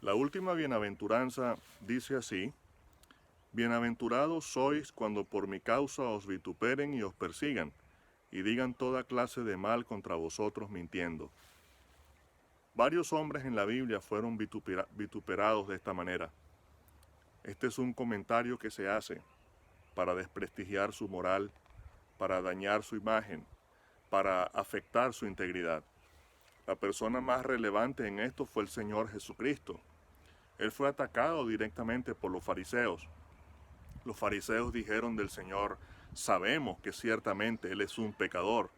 La última bienaventuranza dice así: bienaventurados sois cuando por mi causa os vituperen y os persigan, y digan toda clase de mal contra vosotros mintiendo. Varios hombres en la Biblia fueron vituperados de esta manera. Este es un comentario que se hace para desprestigiar su moral, para dañar su imagen, para afectar su integridad. La persona más relevante en esto fue el Señor Jesucristo. Él fue atacado directamente por los fariseos. Los fariseos dijeron del Señor: sabemos que ciertamente Él es un pecador.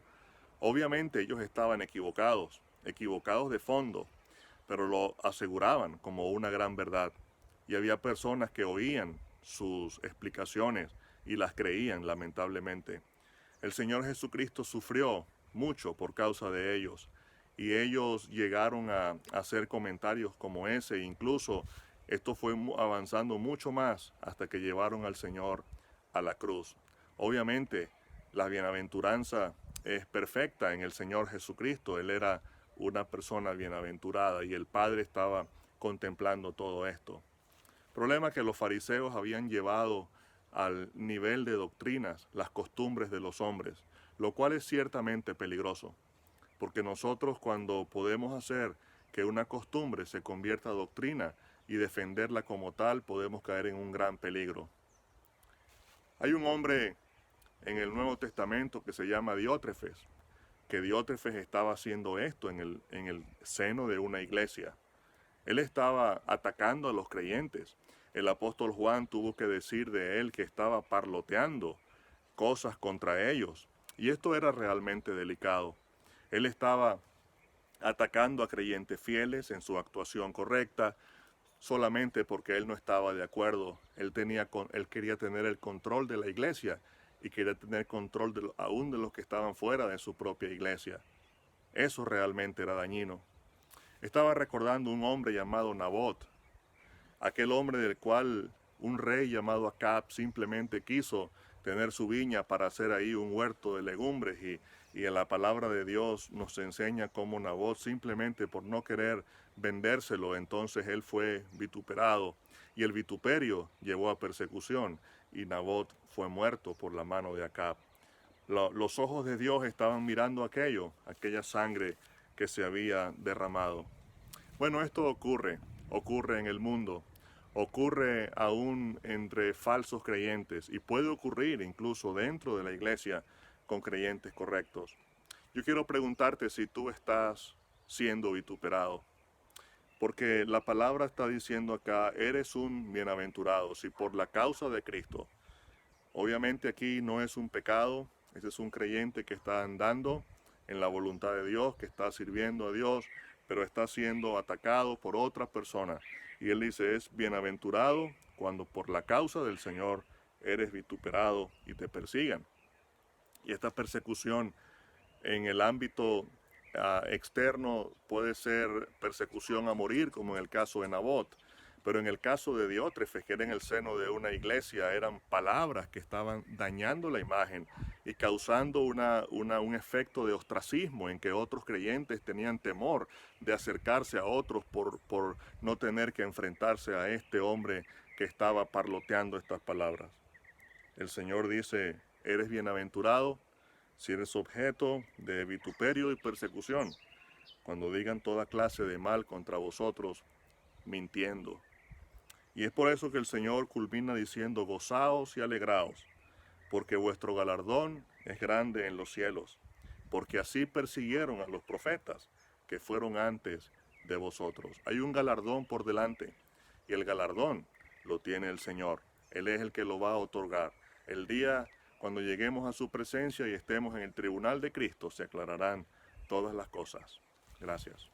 Obviamente ellos estaban equivocados de fondo, pero lo aseguraban como una gran verdad. Y había personas que oían sus explicaciones y las creían, lamentablemente. El Señor Jesucristo sufrió mucho por causa de ellos, y ellos llegaron a hacer comentarios como ese. Incluso esto fue avanzando mucho más hasta que llevaron al Señor a la cruz. Obviamente, la bienaventuranza es perfecta en el Señor Jesucristo. Él era una persona bienaventurada y el Padre estaba contemplando todo esto. El problema es que los fariseos habían llevado al nivel de doctrinas las costumbres de los hombres, lo cual es ciertamente peligroso, porque nosotros, cuando podemos hacer que una costumbre se convierta a doctrina y defenderla como tal, podemos caer en un gran peligro. Hay un hombre en el Nuevo Testamento que se llama Diótrefes, que Diótrefes estaba haciendo esto en el seno de una iglesia. Él estaba atacando a los creyentes. El apóstol Juan tuvo que decir de él que estaba parloteando cosas contra ellos, y esto era realmente delicado. Él estaba atacando a creyentes fieles en su actuación correcta, solamente porque él no estaba de acuerdo. Él quería tener el control de la iglesia y quería tener control aún de los que estaban fuera de su propia iglesia. Eso realmente era dañino. Estaba recordando un hombre llamado Nabot, aquel hombre del cual un rey llamado Acab simplemente quiso tener su viña para hacer ahí un huerto de legumbres, y en la palabra de Dios nos enseña cómo Nabot, simplemente por no querer vendérselo, entonces él fue vituperado, y el vituperio llevó a persecución, y Nabot fue muerto por la mano de Acab. Los ojos de Dios estaban mirando aquella sangre que se había derramado. Bueno, esto ocurre en el mundo, ocurre aún entre falsos creyentes, y puede ocurrir incluso dentro de la iglesia con creyentes correctos. Yo quiero preguntarte si tú estás siendo vituperado, porque la palabra está diciendo acá: eres un bienaventurado si por la causa de Cristo. Obviamente aquí no es un pecado, ese es un creyente que está andando en la voluntad de Dios, que está sirviendo a Dios, pero está siendo atacado por otra persona. Y él dice: es bienaventurado cuando por la causa del Señor eres vituperado y te persigan. Y esta persecución en el ámbito externo puede ser persecución a morir, como en el caso de Nabot. Pero en el caso de Diótrefes, que era en el seno de una iglesia, eran palabras que estaban dañando la imagen y causando un efecto de ostracismo, en que otros creyentes tenían temor de acercarse a otros por no tener que enfrentarse a este hombre que estaba parloteando estas palabras. El Señor dice: eres bienaventurado si eres objeto de vituperio y persecución, cuando digan toda clase de mal contra vosotros, mintiendo. Y es por eso que el Señor culmina diciendo: gozaos y alegraos, porque vuestro galardón es grande en los cielos, porque así persiguieron a los profetas que fueron antes de vosotros. Hay un galardón por delante, y el galardón lo tiene el Señor. Él es el que lo va a otorgar. El día cuando lleguemos a su presencia y estemos en el tribunal de Cristo, se aclararán todas las cosas. Gracias.